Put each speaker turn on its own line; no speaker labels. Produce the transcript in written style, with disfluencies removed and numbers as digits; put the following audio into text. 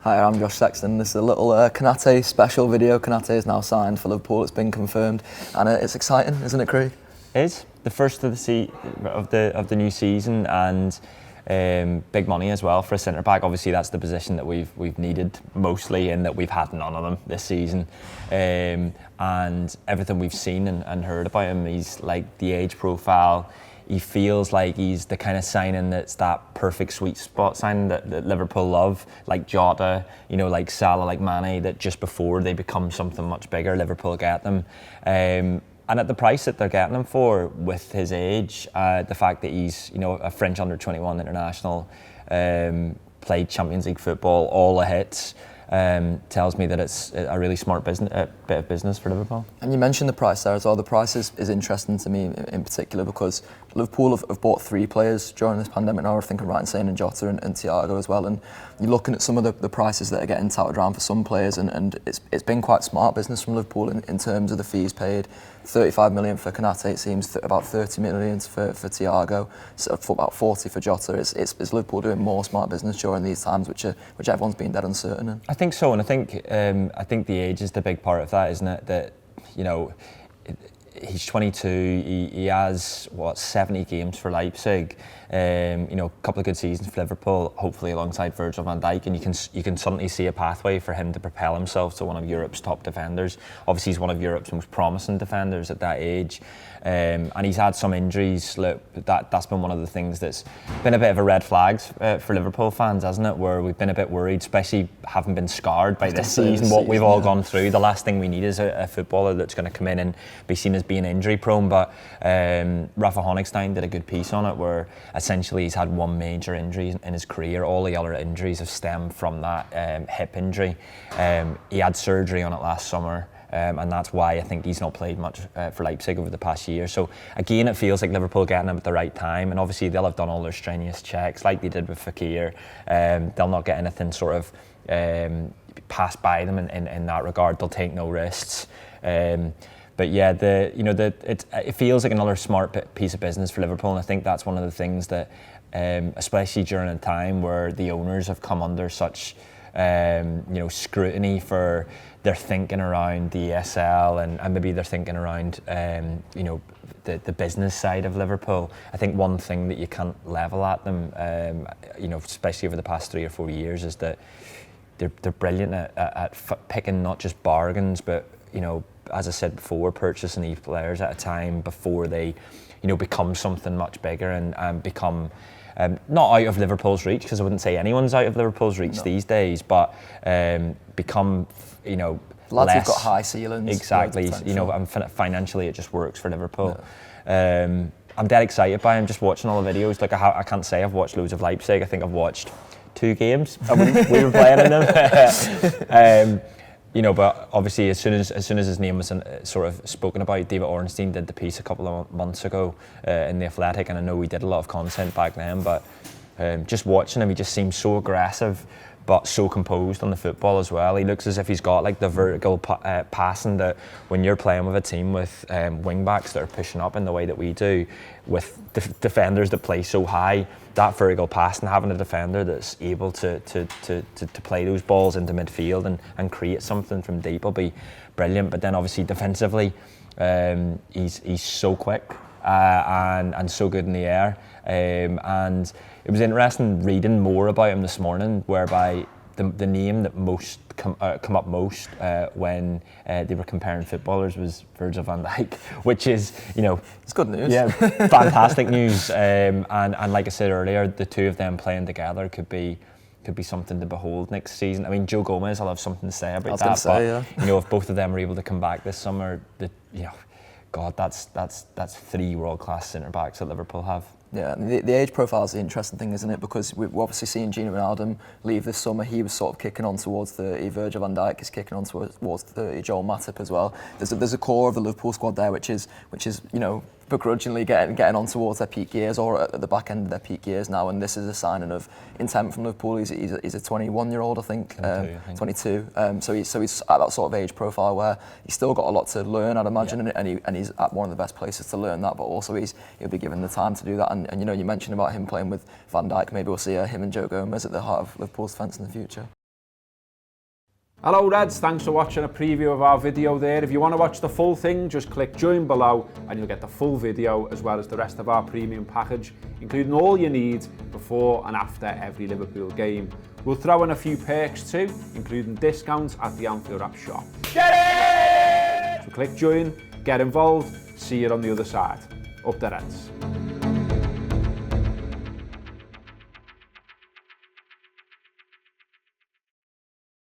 Hi, I'm Josh Sexton. This is a little Konate special video. Konate is now signed for Liverpool. It's been confirmed, and it's exciting, isn't it, Craig?
It is the first of the new season, and big money as well for a centre back. Obviously, that's the position that we've needed mostly, and that we've had none of them this season. And everything we've seen and heard about him, he's like the age profile. He feels like he's the kind of signing that's that perfect sweet spot signing that Liverpool love, like Jota, like Salah, like Mane, that just before they become something much bigger, Liverpool get them. And at the price that they're getting him for, with his age, the fact that he's a French under-21 international, played Champions League football, all the hits, tells me that it's a really smart bit of business for Liverpool.
And you mentioned the price there as well. The price is interesting to me in particular because Liverpool have bought 3 players during this pandemic now. I think I'm right in saying, and Jota and Thiago as well. And you're looking at some of the prices that are getting touted around for some players, and it's been quite smart business from Liverpool in terms of the fees paid. 35 million for Konate, it seems, about 30 million for Thiago, so for about 40 for Jota. It's Liverpool doing more smart business during these times, which everyone's been dead uncertain in.
I think so, and I think the age is the big part of that, isn't it? That he's 22. He has 70 games for Leipzig. A couple of good seasons for Liverpool, hopefully alongside Virgil van Dijk, and you can suddenly see a pathway for him to propel himself to one of Europe's top defenders. Obviously, he's one of Europe's most promising defenders at that age, and he's had some injuries. Look, that's been one of the things that's been a bit of a red flag for Liverpool fans, hasn't it? Where we've been a bit worried, especially having been scarred by this season, what we've all gone through. The last thing we need is a footballer that's going to come in and be seen as being injury prone. But Rafa Honigstein did a good piece on it, where essentially he's had one major injury in his career. All the other injuries have stemmed from that hip injury. He had surgery on it last summer, and that's why I think he's not played much for Leipzig over the past year. So again, it feels like Liverpool getting him at the right time, and obviously they'll have done all their strenuous checks like they did with Fekir. They'll not get anything sort of passed by them in that regard. They'll take no risks. But yeah, it feels like another smart piece of business for Liverpool, and I think that's one of the things that, especially during a time where the owners have come under such scrutiny for their thinking around the ESL and maybe their thinking around the business side of Liverpool. I think one thing that you can't level at them, especially over the past 3 or 4 years, is that they're brilliant at picking not just bargains, but as I said before, purchasing these players at a time before they, become something much bigger and become not out of Liverpool's reach, because I wouldn't say anyone's out of Liverpool's reach these days, but become,
lads who've got high ceilings.
Exactly, and financially it just works for Liverpool. Yeah. I'm dead excited by him. Just watching all the videos. Like I can't say I've watched loads of Leipzig. I think I've watched 2 games. We were playing in them. But obviously, as soon as his name was sort of spoken about, David Ornstein did the piece a couple of months ago in The Athletic, and I know we did a lot of content back then. But just watching him, he just seems so aggressive, but so composed on the football as well. He looks as if he's got like the vertical passing that when you're playing with a team with wing backs that are pushing up in the way that we do, with defenders that play so high, that vertical passing, having a defender that's able to play those balls into midfield and create something from deep will be brilliant. But then obviously defensively, he's so quick and so good in the air. And it was interesting reading more about him this morning, whereby the name that most come up most when they were comparing footballers was Virgil van Dijk, which is,
it's good news.
Yeah, fantastic news. And like I said earlier, the two of them playing together could be something to behold next season. I mean, Joe Gomez, I'll have something to say about that. But if both of them are able to come back this summer, God, that's 3 world-class centre backs that Liverpool have.
Yeah, the age profile is the interesting thing, isn't it? Because we've obviously seen Gini Wijnaldum leave this summer. He was sort of kicking on towards 30. Virgil van Dijk is kicking on towards 30. Joel Matip as well. There's a core of the Liverpool squad there, which is begrudgingly getting on towards their peak years, or at the back end of their peak years now. And this is a signing of intent from Liverpool. He's a 21-year-old, I think, 22. So he's at that sort of age profile where he's still got a lot to learn, I'd imagine, and he's at one of the best places to learn that. But also he'll be given the time to do that. And you mentioned about him playing with Van Dijk. Maybe we'll see him and Joe Gomez at the heart of Liverpool's defence in the future.
Hello Reds, thanks for watching a preview of our video there. If you want to watch the full thing, just click join below and you'll get the full video as well as the rest of our premium package, including all you need before and after every Liverpool game. We'll throw in a few perks too, including discounts at the Anfield Wrap shop. Get it! So click join, get involved, see you on the other side. Up the Reds.